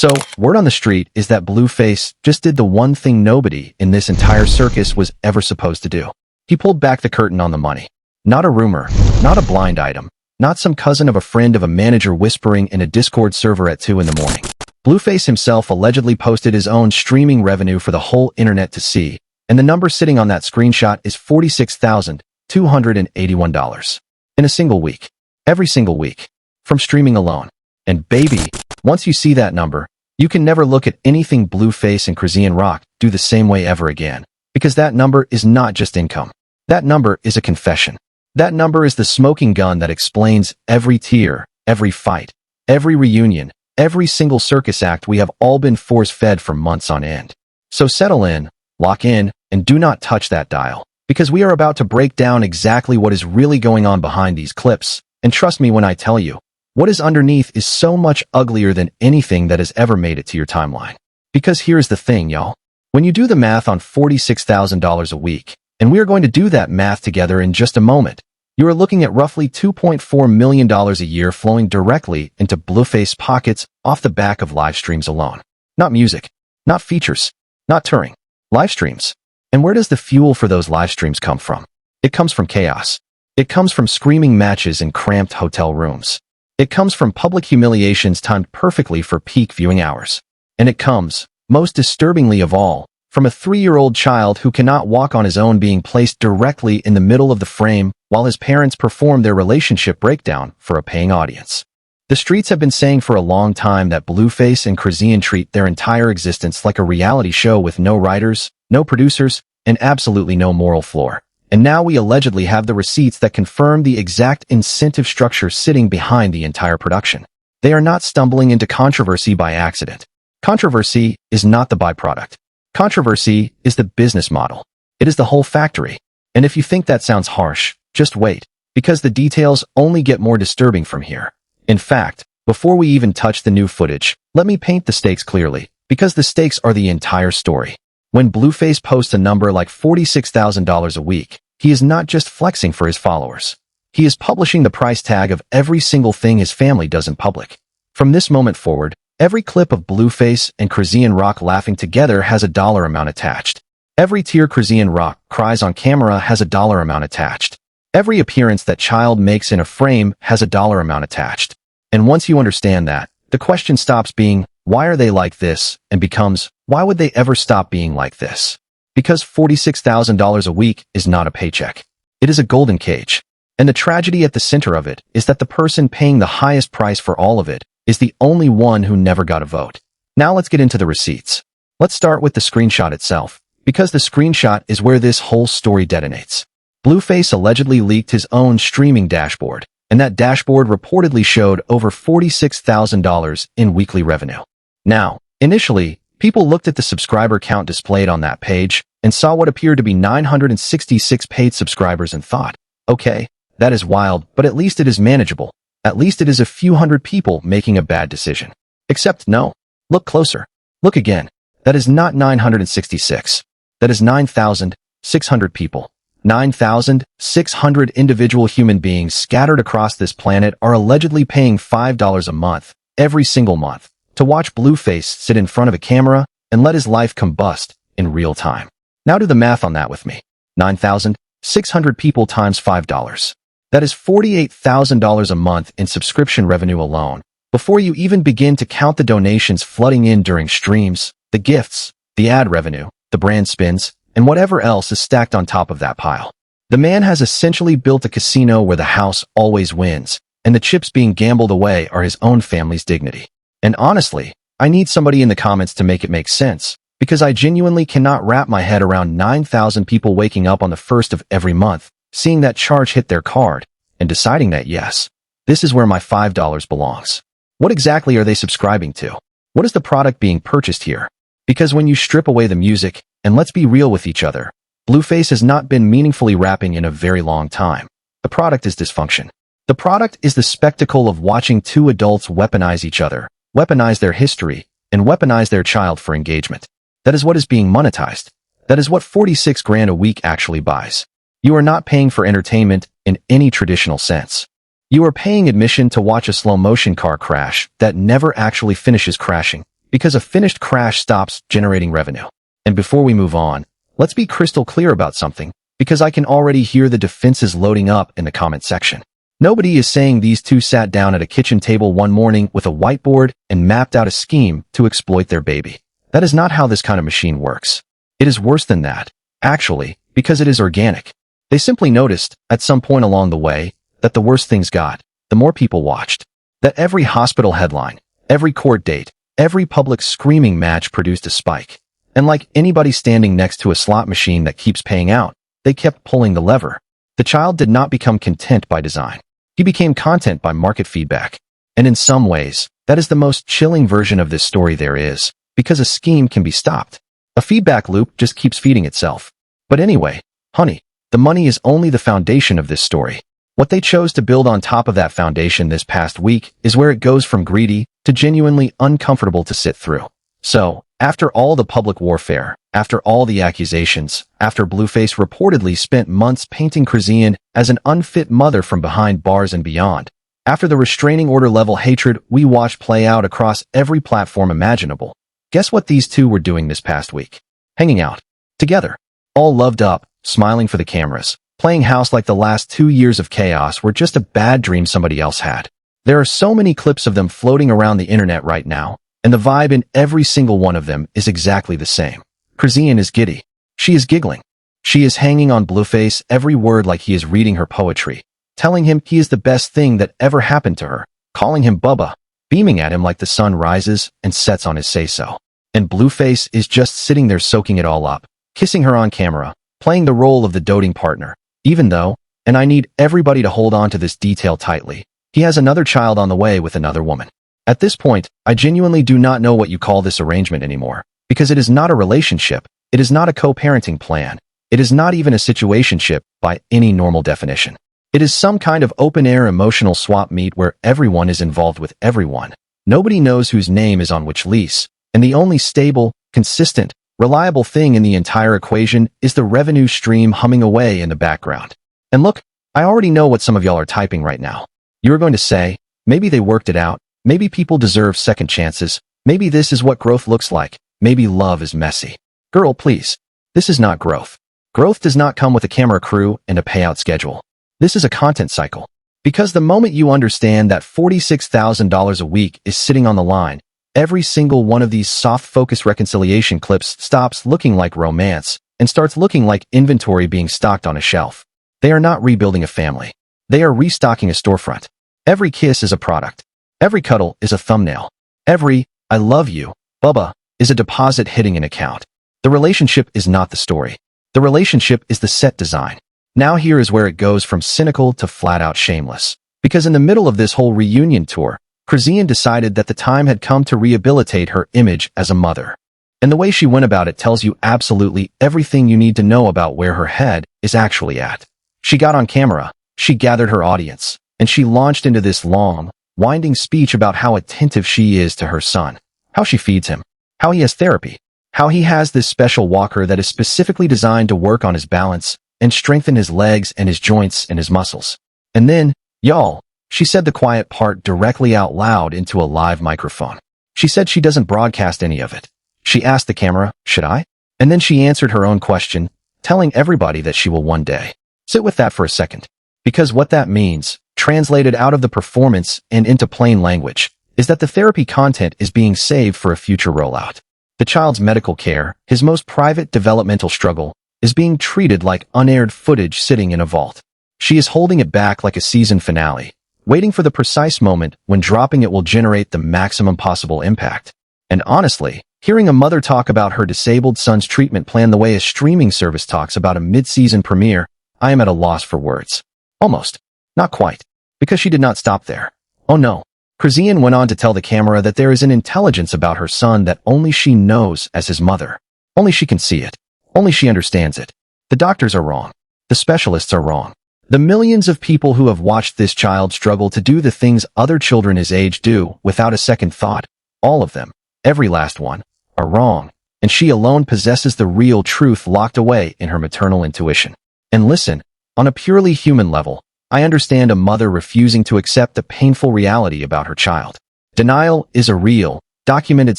So, word on the street is that Blueface just did the one thing nobody in this entire circus was ever supposed to do. He pulled back the curtain on the money. Not a rumor, not a blind item, not some cousin of a friend of a manager whispering in a Discord server at 2 in the morning. Blueface himself allegedly posted his own streaming revenue for the whole internet to see, and the number sitting on that screenshot is $46,281 in a single week. Every single week. From streaming alone. And baby, once you see that number, you can never look at anything Blueface and Chrisean Rock do the same way ever again. Because that number is not just income. That number is a confession. That number is the smoking gun that explains every tear, every fight, every reunion, every single circus act we have all been force-fed for months on end. So settle in, lock in, and do not touch that dial. Because we are about to break down exactly what is really going on behind these clips. And trust me when I tell you, what is underneath is so much uglier than anything that has ever made it to your timeline. Because here's the thing, y'all. When you do the math on $46,000 a week, and we are going to do that math together in just a moment, you are looking at roughly $2.4 million a year flowing directly into Blueface pockets off the back of live streams alone. Not music, not features, not touring, live streams. And where does the fuel for those live streams come from? It comes from chaos. It comes from screaming matches in cramped hotel rooms. It comes from public humiliations timed perfectly for peak viewing hours. And it comes, most disturbingly of all, from a 3-year-old child who cannot walk on his own being placed directly in the middle of the frame while his parents perform their relationship breakdown for a paying audience. The streets have been saying for a long time that Blueface and Chrisean treat their entire existence like a reality show with no writers, no producers, and absolutely no moral floor. And now we allegedly have the receipts that confirm the exact incentive structure sitting behind the entire production. They are not stumbling into controversy by accident. Controversy is not the byproduct. Controversy is the business model. It is the whole factory. And if you think that sounds harsh, just wait, because the details only get more disturbing from here. In fact, before we even touch the new footage, let me paint the stakes clearly, because the stakes are the entire story. When Blueface posts a number like $46,000 a week, he is not just flexing for his followers. He is publishing the price tag of every single thing his family does in public. From this moment forward, every clip of Blueface and Chrisean Rock laughing together has a dollar amount attached. Every tear Chrisean Rock cries on camera has a dollar amount attached. Every appearance that child makes in a frame has a dollar amount attached. And once you understand that, the question stops being, why are they like this, and becomes, why would they ever stop being like this? Because $46,000 a week is not a paycheck. It is a golden cage. And the tragedy at the center of it is that the person paying the highest price for all of it is the only one who never got a vote. Now let's get into the receipts. Let's start with the screenshot itself, because the screenshot is where this whole story detonates. Blueface allegedly leaked his own streaming dashboard, and that dashboard reportedly showed over $46,000 in weekly revenue. Now, initially, people looked at the subscriber count displayed on that page and saw what appeared to be 966 paid subscribers and thought, okay, that is wild, but at least it is manageable. At least it is a few hundred people making a bad decision. Except no. Look closer. Look again. That is not 966. That is 9,600 people. 9,600 individual human beings scattered across this planet are allegedly paying $5 a month, every single month, to watch Blueface sit in front of a camera and let his life combust in real time. Now do the math on that with me. 9,600 people times $5. That is $48,000 a month in subscription revenue alone, before you even begin to count the donations flooding in during streams, the gifts, the ad revenue, the brand spins, and whatever else is stacked on top of that pile. The man has essentially built a casino where the house always wins, and the chips being gambled away are his own family's dignity. And honestly, I need somebody in the comments to make it make sense, because I genuinely cannot wrap my head around 9,000 people waking up on the first of every month, seeing that charge hit their card, and deciding that yes, this is where my $5 belongs. What exactly are they subscribing to? What is the product being purchased here? Because when you strip away the music, and let's be real with each other, Blueface has not been meaningfully rapping in a very long time. The product is dysfunction. The product is the spectacle of watching two adults weaponize each other, weaponize their history, and weaponize their child for engagement. That is what is being monetized. That is what 46 grand a week actually buys. You are not paying for entertainment in any traditional sense. You are paying admission to watch a slow-motion car crash that never actually finishes crashing. because a finished crash stops generating revenue. And before we move on, let's be crystal clear about something, because I can already hear the defenses loading up in the comment section. Nobody is saying these two sat down at a kitchen table one morning with a whiteboard and mapped out a scheme to exploit their baby. That is not how this kind of machine works. It is worse than that, actually, because it is organic. They simply noticed, at some point along the way, that the worse things got, the more people watched. That every hospital headline, every court date, every public screaming match produced a spike. And like anybody standing next to a slot machine that keeps paying out, they kept pulling the lever. The child did not become content by design. He became content by market feedback. And in some ways, that is the most chilling version of this story there is, because a scheme can be stopped. A feedback loop just keeps feeding itself. But anyway, honey, the money is only the foundation of this story. What they chose to build on top of that foundation this past week is where it goes from greedy to genuinely uncomfortable to sit through. So, after all the public warfare, after all the accusations, after Blueface reportedly spent months painting Chrisean as an unfit mother from behind bars and beyond, after the restraining order level hatred we watched play out across every platform imaginable, guess what these two were doing this past week? Hanging out. Together. All loved up, smiling for the cameras, playing house like the last 2 years of chaos were just a bad dream somebody else had. There are so many clips of them floating around the internet right now, and the vibe in every single one of them is exactly the same. Chrisean is giddy. She is giggling. She is hanging on Blueface every word like he is reading her poetry, telling him he is the best thing that ever happened to her, calling him Bubba, beaming at him like the sun rises and sets on his say-so. And Blueface is just sitting there soaking it all up, kissing her on camera, playing the role of the doting partner, even though, and I need everybody to hold on to this detail tightly, he has another child on the way with another woman. At this point, I genuinely do not know what you call this arrangement anymore, because it is not a relationship, it is not a co-parenting plan, it is not even a situationship by any normal definition. It is some kind of open-air emotional swap meet where everyone is involved with everyone. Nobody knows whose name is on which lease, and the only stable, consistent, reliable thing in the entire equation is the revenue stream humming away in the background. And look, I already know what some of y'all are typing right now. You are going to say, maybe they worked it out, maybe people deserve second chances, maybe this is what growth looks like, maybe love is messy. Girl, please. This is not growth. Growth does not come with a camera crew and a payout schedule. This is a content cycle. Because the moment you understand that $46,000 a week is sitting on the line, every single one of these soft focus reconciliation clips stops looking like romance and starts looking like inventory being stocked on a shelf. They are not rebuilding a family. They are restocking a storefront. Every kiss is a product. Every cuddle is a thumbnail. Every, I love you, Bubba, is a deposit hitting an account. The relationship is not the story. The relationship is the set design. Now here is where it goes from cynical to flat-out shameless. Because in the middle of this whole reunion tour, Chrisean decided that the time had come to rehabilitate her image as a mother. And the way she went about it tells you absolutely everything you need to know about where her head is actually at. She got on camera, she gathered her audience, and she launched into this long, winding speech about how attentive she is to her son, how she feeds him, how he has therapy, how he has this special walker that is specifically designed to work on his balance and strengthen his legs and his joints and his muscles. And then, y'all, she said the quiet part directly out loud into a live microphone. She said she doesn't broadcast any of it. She asked the camera, should I? And then she answered her own question, telling everybody that she will one day. Sit with that for a second. Because what that means, translated out of the performance and into plain language, is that the therapy content is being saved for a future rollout. The child's medical care, his most private developmental struggle, is being treated like unaired footage sitting in a vault. She is holding it back like a season finale, waiting for the precise moment when dropping it will generate the maximum possible impact. And honestly, hearing a mother talk about her disabled son's treatment plan the way a streaming service talks about a mid-season premiere, I am at a loss for words. Almost. Not quite. Because she did not stop there. Oh no. Chrisean went on to tell the camera that there is an intelligence about her son that only she knows as his mother. Only she can see it. Only she understands it. The doctors are wrong. The specialists are wrong. The millions of people who have watched this child struggle to do the things other children his age do without a second thought, all of them, every last one, are wrong, and she alone possesses the real truth locked away in her maternal intuition. And listen, on a purely human level, I understand a mother refusing to accept the painful reality about her child. Denial is a real, documented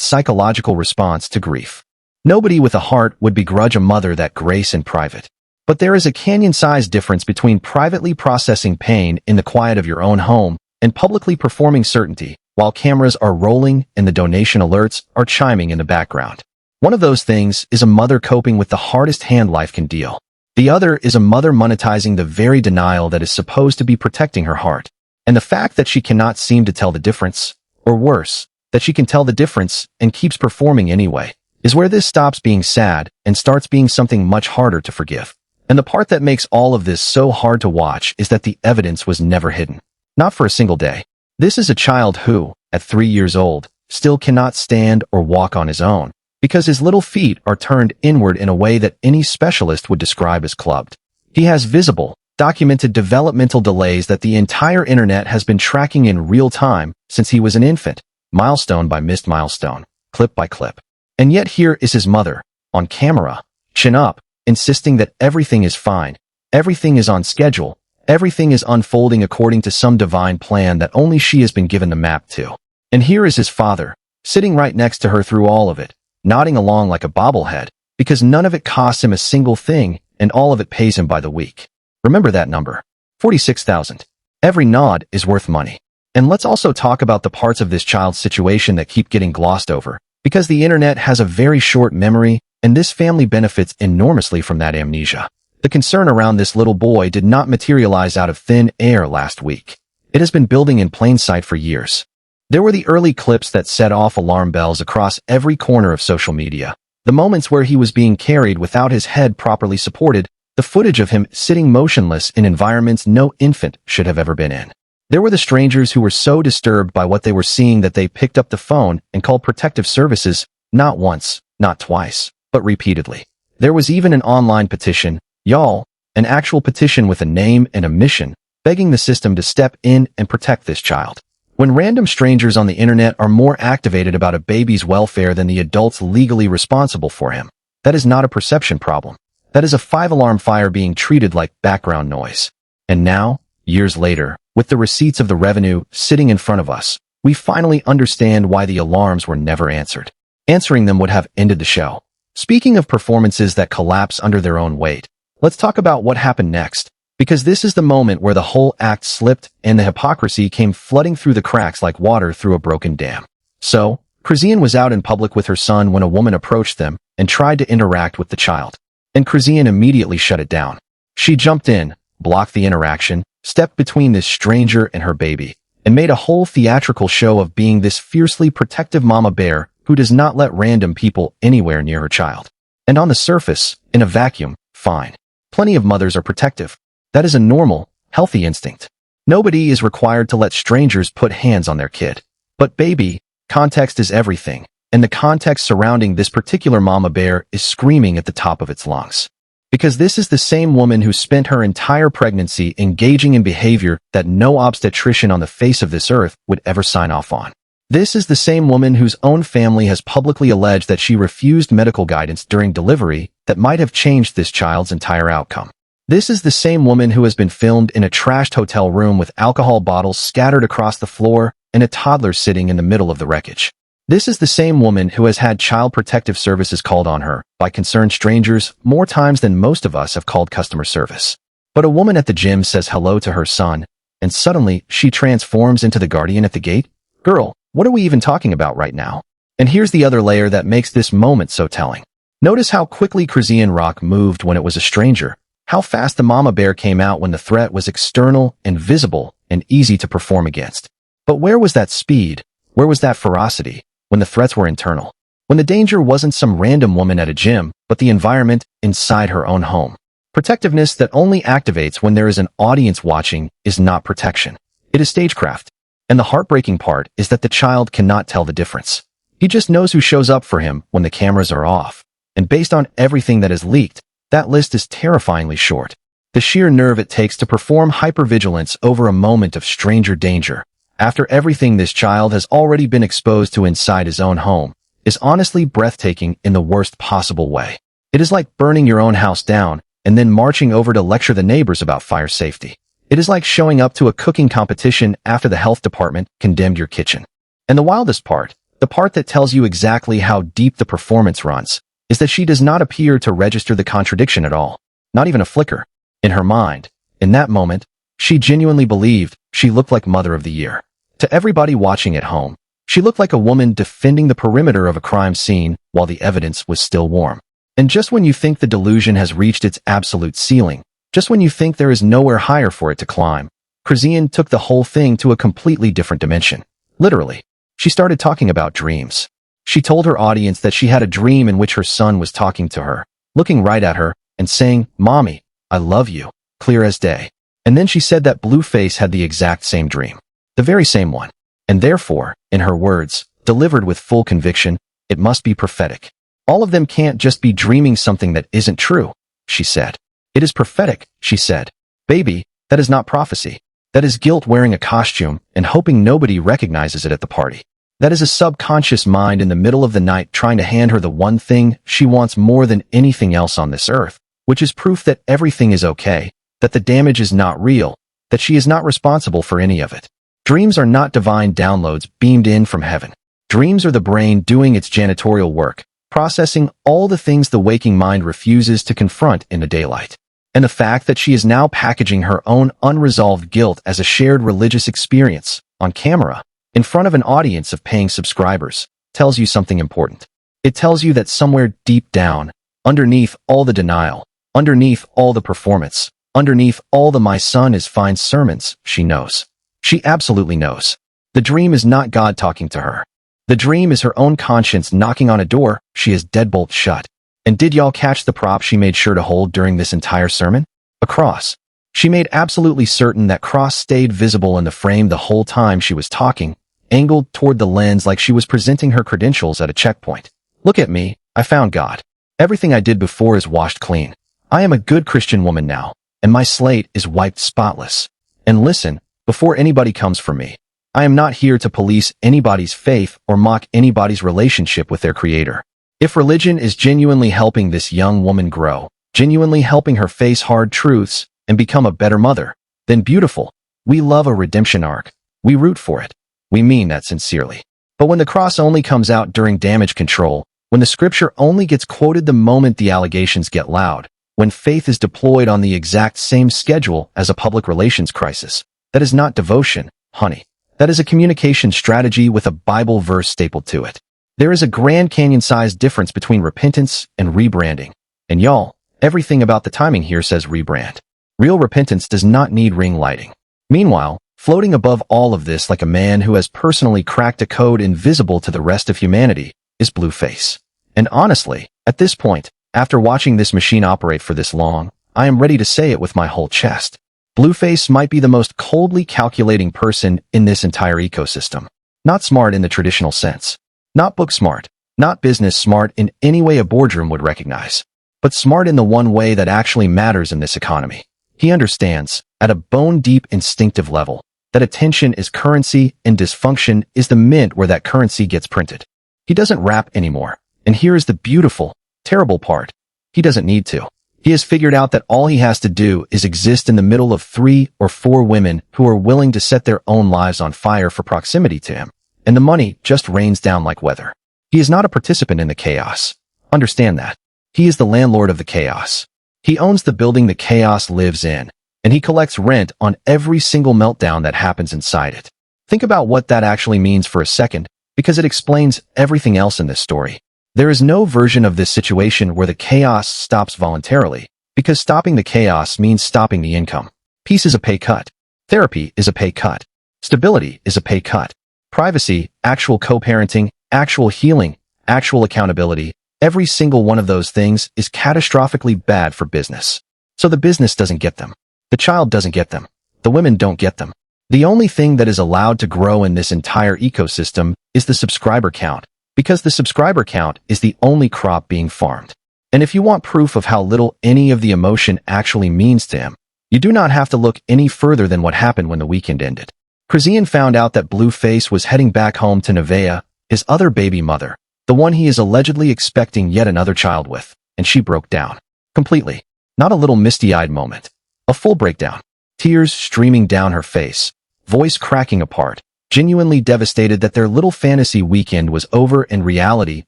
psychological response to grief. Nobody with a heart would begrudge a mother that grace in private. But there is a canyon-sized difference between privately processing pain in the quiet of your own home and publicly performing certainty while cameras are rolling and the donation alerts are chiming in the background. One of those things is a mother coping with the hardest hand life can deal. The other is a mother monetizing the very denial that is supposed to be protecting her heart. And the fact that she cannot seem to tell the difference, or worse, that she can tell the difference and keeps performing anyway, is where this stops being sad and starts being something much harder to forgive. And the part that makes all of this so hard to watch is that the evidence was never hidden. Not for a single day. This is a child who, at 3 years old, still cannot stand or walk on his own, because his little feet are turned inward in a way that any specialist would describe as clubbed. He has visible, documented developmental delays that the entire internet has been tracking in real time since he was an infant, milestone by missed milestone, clip by clip. And yet here is his mother, on camera, chin up, insisting that everything is fine, everything is on schedule, everything is unfolding according to some divine plan that only she has been given the map to. And here is his father, sitting right next to her through all of it, nodding along like a bobblehead, because none of it costs him a single thing and all of it pays him by the week. Remember that number, 46,000. Every nod is worth money. And let's also talk about the parts of this child's situation that keep getting glossed over, because the internet has a very short memory and this family benefits enormously from that amnesia. The concern around this little boy did not materialize out of thin air last week. It has been building in plain sight for years. There were the early clips that set off alarm bells across every corner of social media, the moments where he was being carried without his head properly supported, the footage of him sitting motionless in environments no infant should have ever been in. There were the strangers who were so disturbed by what they were seeing that they picked up the phone and called protective services, not once, not twice, but repeatedly. There was even an online petition, y'all, an actual petition with a name and a mission, begging the system to step in and protect this child. When random strangers on the internet are more activated about a baby's welfare than the adults legally responsible for him, that is not a perception problem. That is a 5-alarm fire being treated like background noise. And now, years later, with the receipts of the revenue sitting in front of us, we finally understand why the alarms were never answered. Answering them would have ended the show. Speaking of performances that collapse under their own weight, let's talk about what happened next, because this is the moment where the whole act slipped and the hypocrisy came flooding through the cracks like water through a broken dam. So, Chrisean was out in public with her son when a woman approached them and tried to interact with the child. And Chrisean immediately shut it down. She jumped in, blocked the interaction, stepped between this stranger and her baby, and made a whole theatrical show of being this fiercely protective mama bear who does not let random people anywhere near her child. And on the surface, in a vacuum, fine. Plenty of mothers are protective. That is a normal, healthy instinct. Nobody is required to let strangers put hands on their kid. But baby, context is everything, and the context surrounding this particular mama bear is screaming at the top of its lungs. Because this is the same woman who spent her entire pregnancy engaging in behavior that no obstetrician on the face of this earth would ever sign off on. This is the same woman whose own family has publicly alleged that she refused medical guidance during delivery that might have changed this child's entire outcome. This is the same woman who has been filmed in a trashed hotel room with alcohol bottles scattered across the floor and a toddler sitting in the middle of the wreckage. This is the same woman who has had child protective services called on her by concerned strangers more times than most of us have called customer service. But a woman at the gym says hello to her son, and suddenly she transforms into the guardian at the gate? Girl, what are we even talking about right now? And here's the other layer that makes this moment so telling. Notice how quickly Chrisean Rock moved when it was a stranger, how fast the mama bear came out when the threat was external and visible and easy to perform against. But where was that speed? Where was that ferocity when the threats were internal? When the danger wasn't some random woman at a gym, but the environment inside her own home. Protectiveness that only activates when there is an audience watching is not protection. It is stagecraft. And the heartbreaking part is that the child cannot tell the difference. He just knows who shows up for him when the cameras are off. And based on everything that is leaked, that list is terrifyingly short. The sheer nerve it takes to perform hypervigilance over a moment of stranger danger, after everything this child has already been exposed to inside his own home, is honestly breathtaking in the worst possible way. It is like burning your own house down and then marching over to lecture the neighbors about fire safety. It is like showing up to a cooking competition after the health department condemned your kitchen. And the wildest part, The part that tells you exactly how deep the performance runs is that she does not appear to register the contradiction at all, not even a flicker. In her mind, in that moment, she genuinely believed she looked like Mother of the Year. To everybody watching at home, she looked like a woman defending the perimeter of a crime scene while the evidence was still warm. And just when you think the delusion has reached its absolute ceiling, just when you think there is nowhere higher for it to climb, Chrisean took the whole thing to a completely different dimension. Literally. She started talking about dreams. She told her audience that she had a dream in which her son was talking to her, looking right at her, and saying, "Mommy, I love you," clear as day. And then she said that Blueface had the exact same dream. The very same one. And therefore, in her words, delivered with full conviction, it must be prophetic. All of them can't just be dreaming something that isn't true, she said. It is prophetic, she said. Baby, that is not prophecy. That is guilt wearing a costume and hoping nobody recognizes it at the party. That is a subconscious mind in the middle of the night trying to hand her the one thing she wants more than anything else on this earth, which is proof that everything is okay, that the damage is not real, that she is not responsible for any of it. Dreams are not divine downloads beamed in from heaven. Dreams are the brain doing its janitorial work, processing all the things the waking mind refuses to confront in the daylight. And the fact that she is now packaging her own unresolved guilt as a shared religious experience, on camera, in front of an audience of paying subscribers, tells you something important. It tells you that somewhere deep down, underneath all the denial, underneath all the performance, underneath all the "my son is fine" sermons, she knows. She absolutely knows. The dream is not God talking to her. The dream is her own conscience knocking on a door she is deadbolt shut. And did y'all catch the prop she made sure to hold during this entire sermon? A cross. She made absolutely certain that cross stayed visible in the frame the whole time she was talking, angled toward the lens like she was presenting her credentials at a checkpoint. Look at me, I found God. Everything I did before is washed clean. I am a good Christian woman now, and my slate is wiped spotless. And listen, before anybody comes for me, I am not here to police anybody's faith or mock anybody's relationship with their creator. If religion is genuinely helping this young woman grow, genuinely helping her face hard truths and become a better mother, then beautiful. We love a redemption arc. We root for it. We mean that sincerely. But when the cross only comes out during damage control, when the scripture only gets quoted the moment the allegations get loud, when faith is deployed on the exact same schedule as a public relations crisis, that is not devotion, honey. That is a communication strategy with a Bible verse stapled to it. There is a Grand Canyon-sized difference between repentance and rebranding. And y'all, everything about the timing here says rebrand. Real repentance does not need ring lighting. Meanwhile, floating above all of this like a man who has personally cracked a code invisible to the rest of humanity is Blueface. And honestly, at this point, after watching this machine operate for this long, I am ready to say it with my whole chest. Blueface might be the most coldly calculating person in this entire ecosystem. Not smart in the traditional sense. Not book smart, not business smart in any way a boardroom would recognize, but smart in the one way that actually matters in this economy. He understands, at a bone-deep instinctive level, that attention is currency and dysfunction is the mint where that currency gets printed. He doesn't rap anymore, and here is the beautiful, terrible part. He doesn't need to. He has figured out that all he has to do is exist in the middle of 3 or 4 women who are willing to set their own lives on fire for proximity to him. And the money just rains down like weather. He is not a participant in the chaos. Understand that. He is the landlord of the chaos. He owns the building the chaos lives in, and he collects rent on every single meltdown that happens inside it. Think about what that actually means for a second, because it explains everything else in this story. There is no version of this situation where the chaos stops voluntarily, because stopping the chaos means stopping the income. Peace is a pay cut. Therapy is a pay cut. Stability is a pay cut. Privacy, actual co-parenting, actual healing, actual accountability, every single one of those things is catastrophically bad for business. So the business doesn't get them. The child doesn't get them. The women don't get them. The only thing that is allowed to grow in this entire ecosystem is the subscriber count, because the subscriber count is the only crop being farmed. And if you want proof of how little any of the emotion actually means to him, you do not have to look any further than what happened when the weekend ended. Chrisean found out that Blueface was heading back home to Nevaeh, his other baby mother, the one he is allegedly expecting yet another child with, and she broke down. Completely. Not a little misty-eyed moment. A full breakdown. Tears streaming down her face. Voice cracking apart. genuinely devastated that their little fantasy weekend was over and reality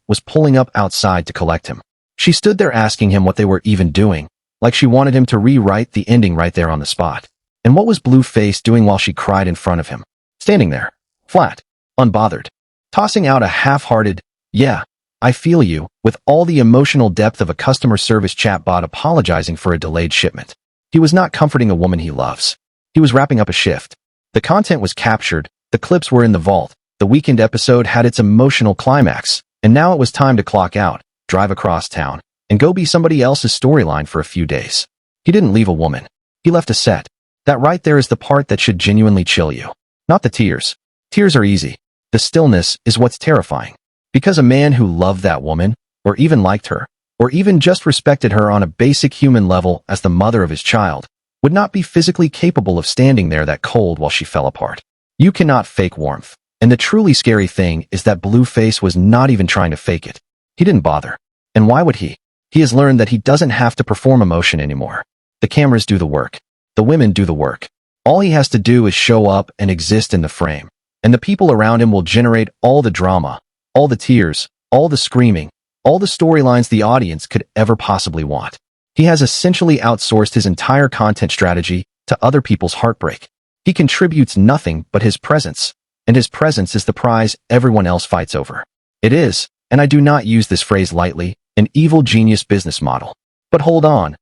was pulling up outside to collect him. She stood there asking him what they were even doing, like she wanted him to rewrite the ending right there on the spot. And what was Blueface doing while she cried in front of him? Standing there, flat, unbothered, tossing out a half-hearted, "Yeah, I feel you," with all the emotional depth of a customer service chatbot apologizing for a delayed shipment. He was not comforting a woman he loves. He was wrapping up a shift. The content was captured, the clips were in the vault, the weekend episode had its emotional climax, and now it was time to clock out, drive across town, and go be somebody else's storyline for a few days. He didn't leave a woman. He left a set. That right there is the part that should genuinely chill you. Not the tears. Tears are easy. The stillness is what's terrifying. Because a man who loved that woman, or even liked her, or even just respected her on a basic human level as the mother of his child, would not be physically capable of standing there that cold while she fell apart. You cannot fake warmth. And the truly scary thing is that Blueface was not even trying to fake it. He didn't bother. And why would he? He has learned that he doesn't have to perform emotion anymore. The cameras do the work. The women do the work. All he has to do is show up and exist in the frame. And the people around him will generate all the drama, all the tears, all the screaming, all the storylines the audience could ever possibly want. He has essentially outsourced his entire content strategy to other people's heartbreak. He contributes nothing but his presence, and his presence is the prize everyone else fights over. It is, and I do not use this phrase lightly, an evil genius business model. But hold on,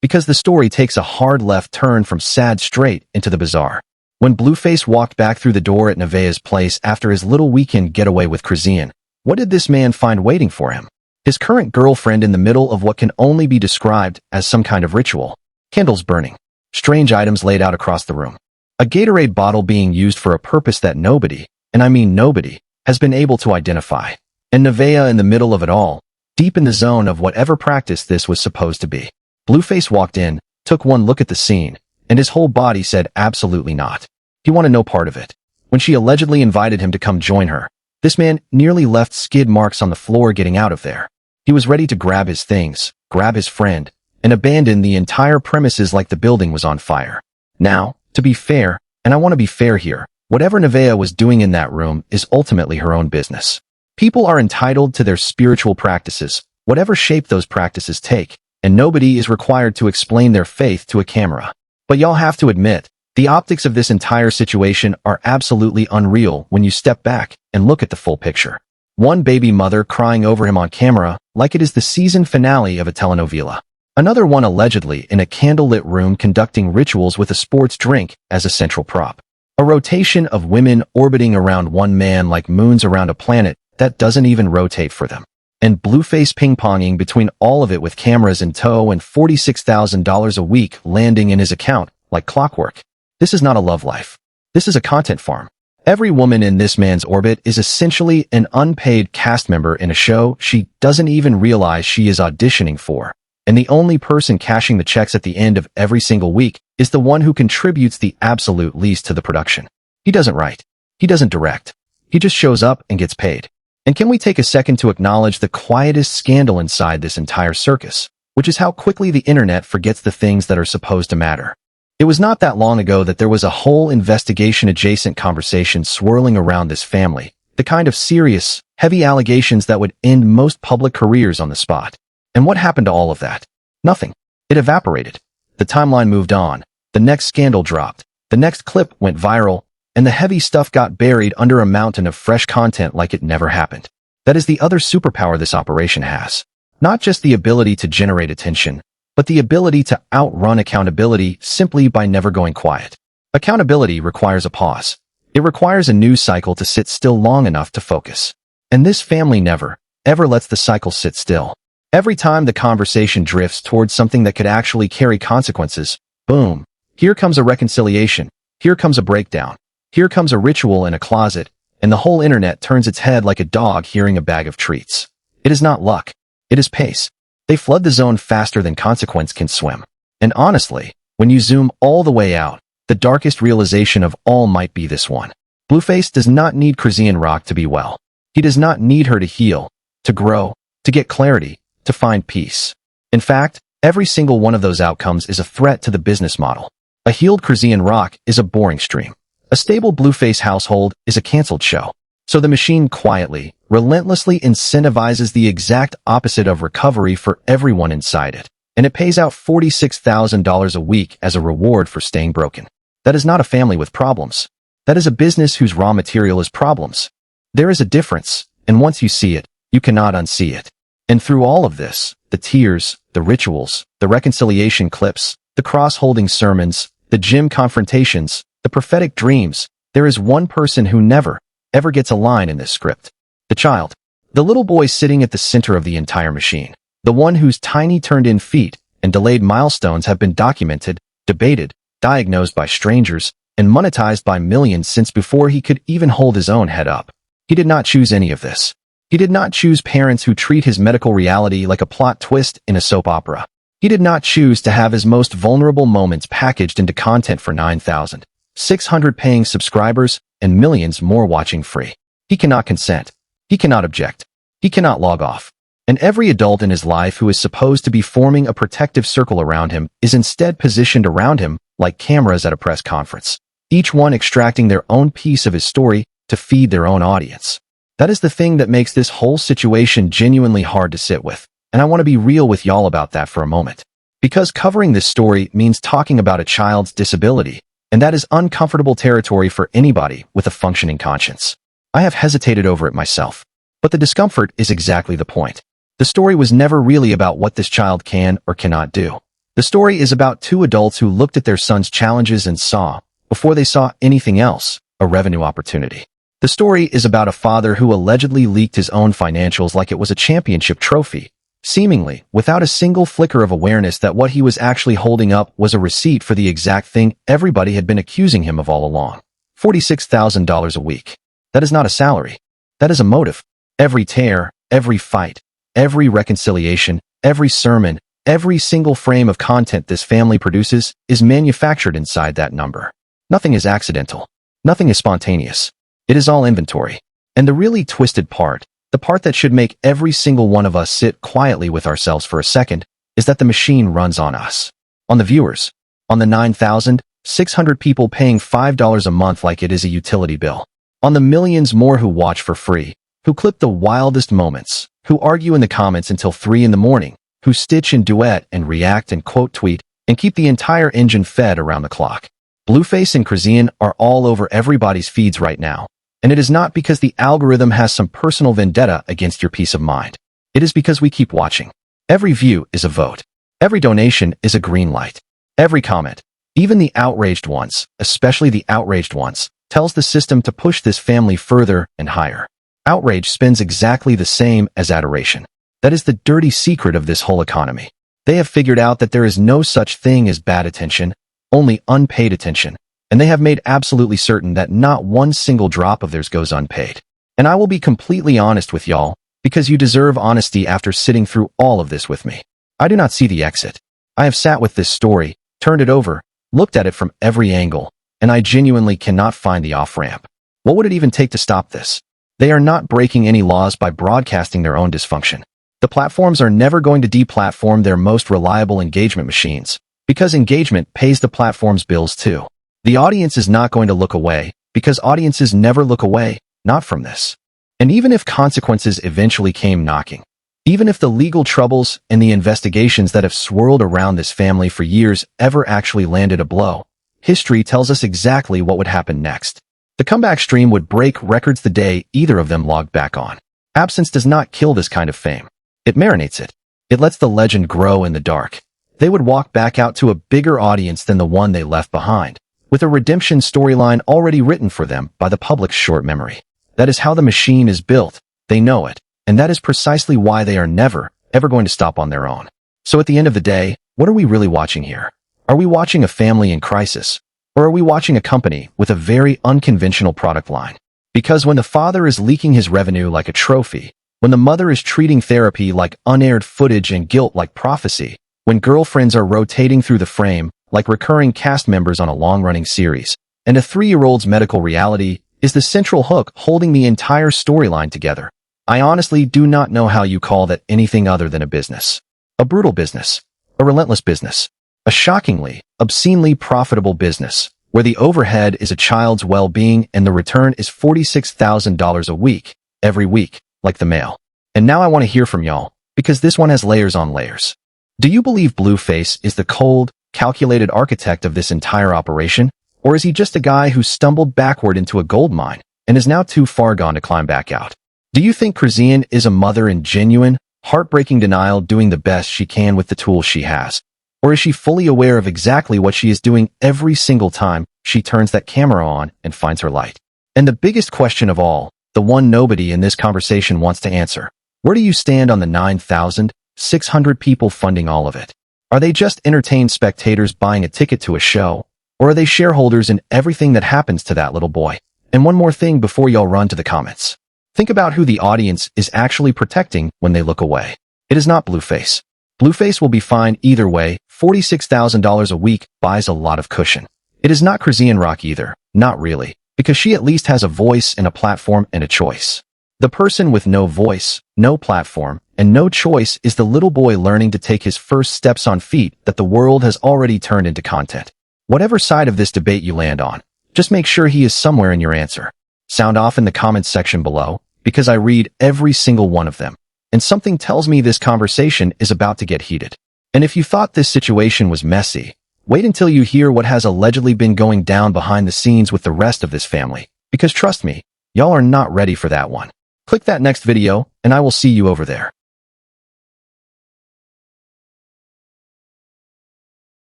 because the story takes a hard left turn from sad straight into the bizarre. When Blueface walked back through the door at Nevaeh's place after his little weekend getaway with Chrisean, what did this man find waiting for him? His current girlfriend in the middle of what can only be described as some kind of ritual. Candles burning. Strange items laid out across the room. A Gatorade bottle being used for a purpose that nobody, and I mean nobody, has been able to identify. And Nevaeh in the middle of it all, deep in the zone of whatever practice this was supposed to be. Blueface walked in, took one look at the scene, and his whole body said absolutely not. He wanted no part of it. When she allegedly invited him to come join her, this man nearly left skid marks on the floor getting out of there. He was ready to grab his things, grab his friend, and abandon the entire premises like the building was on fire. Now, to be fair, and I want to be fair here, whatever Nevaeh was doing in that room is ultimately her own business. People are entitled to their spiritual practices, whatever shape those practices take, and nobody is required to explain their faith to a camera. But y'all have to admit, the optics of this entire situation are absolutely unreal when you step back and look at the full picture. One baby mother crying over him on camera like it is the season finale of a telenovela. Another one allegedly in a candlelit room conducting rituals with a sports drink as a central prop. A rotation of women orbiting around one man like moons around a planet that doesn't even rotate for them. And Blueface ping-ponging between all of it with cameras in tow and $46,000 a week landing in his account like clockwork. This is not a love life. This is a content farm. Every woman in this man's orbit is essentially an unpaid cast member in a show she doesn't even realize she is auditioning for. And the only person cashing the checks at the end of every single week is the one who contributes the absolute least to the production. He doesn't write. He doesn't direct. He just shows up and gets paid. And can we take a second to acknowledge the quietest scandal inside this entire circus, which is how quickly the internet forgets the things that are supposed to matter. It was not that long ago that there was a whole investigation-adjacent conversation swirling around this family, the kind of serious, heavy allegations that would end most public careers on the spot. And what happened to all of that? Nothing. It evaporated. The timeline moved on. The next scandal dropped. The next clip went viral, and the heavy stuff got buried under a mountain of fresh content like it never happened. That is the other superpower this operation has. Not just the ability to generate attention, but the ability to outrun accountability simply by never going quiet. Accountability requires a pause. It requires a news cycle to sit still long enough to focus. And this family never, ever lets the cycle sit still. Every time the conversation drifts towards something that could actually carry consequences, boom, here comes a reconciliation, here comes a breakdown, here comes a ritual in a closet, and the whole internet turns its head like a dog hearing a bag of treats. It is not luck. It is pace. They flood the zone faster than consequence can swim. And honestly, when you zoom all the way out, the darkest realization of all might be this one. Blueface does not need Chrisean Rock to be well. He does not need her to heal, to grow, to get clarity, to find peace. In fact, every single one of those outcomes is a threat to the business model. A healed Chrisean Rock is a boring stream. A stable Blueface household is a canceled show. So the machine quietly, relentlessly incentivizes the exact opposite of recovery for everyone inside it. And it pays out $46,000 a week as a reward for staying broken. That is not a family with problems. That is a business whose raw material is problems. There is a difference, and once you see it, you cannot unsee it. And through all of this, the tears, the rituals, the reconciliation clips, the cross-holding sermons, the gym confrontations, the prophetic dreams, there is one person who never, ever gets a line in this script. The child. The little boy sitting at the center of the entire machine. The one whose tiny turned-in feet and delayed milestones have been documented, debated, diagnosed by strangers, and monetized by millions since before he could even hold his own head up. He did not choose any of this. He did not choose parents who treat his medical reality like a plot twist in a soap opera. He did not choose to have his most vulnerable moments packaged into content for 9,600 paying subscribers and millions more watching free. He cannot consent. He cannot object. He cannot log off. And every adult in his life who is supposed to be forming a protective circle around him is instead positioned around him like cameras at a press conference, each one extracting their own piece of his story to feed their own audience. That is the thing that makes this whole situation genuinely hard to sit with, and I want to be real with y'all about that for a moment. Because covering this story means talking about a child's disability, and that is uncomfortable territory for anybody with a functioning conscience. I have hesitated over it myself, but the discomfort is exactly the point. The story was never really about what this child can or cannot do. The story is about two adults who looked at their son's challenges and saw, before they saw anything else, a revenue opportunity. The story is about a father who allegedly leaked his own financials like it was a championship trophy, seemingly without a single flicker of awareness that what he was actually holding up was a receipt for the exact thing everybody had been accusing him of all along. $46,000 a week. That is not a salary. That is a motive. Every tear, every fight, every reconciliation, every sermon, every single frame of content this family produces is manufactured inside that number. Nothing is accidental. Nothing is spontaneous. It is all inventory. And the really twisted part, the part that should make every single one of us sit quietly with ourselves for a second, is that the machine runs on us. On the viewers. On the 9,600 people paying $5 a month like it is a utility bill. On the millions more who watch for free, who clip the wildest moments, who argue in the comments until 3 in the morning, who stitch and duet and react and quote tweet, and keep the entire engine fed around the clock. Blueface and Chrisean are all over everybody's feeds right now, and it is not because the algorithm has some personal vendetta against your peace of mind. It is because we keep watching. Every view is a vote. Every donation is a green light. Every comment, even the outraged ones, especially the outraged ones, tells the system to push this family further and higher. Outrage spends exactly the same as adoration. That is the dirty secret of this whole economy. They have figured out that there is no such thing as bad attention, only unpaid attention, and they have made absolutely certain that not one single drop of theirs goes unpaid. And I will be completely honest with y'all, because you deserve honesty after sitting through all of this with me. I do not see the exit. I have sat with this story, turned it over, looked at it from every angle, and I genuinely cannot find the off-ramp. What would it even take to stop this? They are not breaking any laws by broadcasting their own dysfunction. The platforms are never going to deplatform their most reliable engagement machines, because engagement pays the platform's bills too. The audience is not going to look away, because audiences never look away, not from this. And even if consequences eventually came knocking, even if the legal troubles and the investigations that have swirled around this family for years ever actually landed a blow, history tells us exactly what would happen next. The comeback stream would break records the day either of them logged back on. Absence does not kill this kind of fame. It marinates it. It lets the legend grow in the dark. They would walk back out to a bigger audience than the one they left behind, with a redemption storyline already written for them by the public's short memory. That is how the machine is built. They know it, and that is precisely why they are never, ever going to stop on their own. So at the end of the day, what are we really watching here? Are we watching a family in crisis? Or are we watching a company with a very unconventional product line? Because when the father is leaking his revenue like a trophy, when the mother is treating therapy like unaired footage and guilt like prophecy, when girlfriends are rotating through the frame like recurring cast members on a long-running series, and a 3-year-old's medical reality is the central hook holding the entire storyline together, I honestly do not know how you call that anything other than a business. A brutal business. A relentless business. A shockingly, obscenely profitable business, where the overhead is a child's well-being and the return is $46,000 a week, every week, like the male. And now I want to hear from y'all, because this one has layers on layers. Do you believe Blueface is the cold, calculated architect of this entire operation? Or is he just a guy who stumbled backward into a gold mine and is now too far gone to climb back out? Do you think Chrisean is a mother in genuine, heartbreaking denial, doing the best she can with the tools she has? Or is she fully aware of exactly what she is doing every single time she turns that camera on and finds her light? And the biggest question of all, the one nobody in this conversation wants to answer: where do you stand on the 9,600 people funding all of it? Are they just entertained spectators buying a ticket to a show? Or are they shareholders in everything that happens to that little boy? And one more thing before y'all run to the comments. Think about who the audience is actually protecting when they look away. It is not Blueface. Blueface will be fine either way. $46,000 a week buys a lot of cushion. It is not Chrisean Rock either. Not really. Because she at least has a voice and a platform and a choice. The person with no voice, no platform, and no choice is the little boy learning to take his first steps on feet that the world has already turned into content. Whatever side of this debate you land on, just make sure he is somewhere in your answer. Sound off in the comments section below, because I read every single one of them. And something tells me this conversation is about to get heated. And if you thought this situation was messy, wait until you hear what has allegedly been going down behind the scenes with the rest of this family. Because trust me, y'all are not ready for that one. Click that next video, and I will see you over there.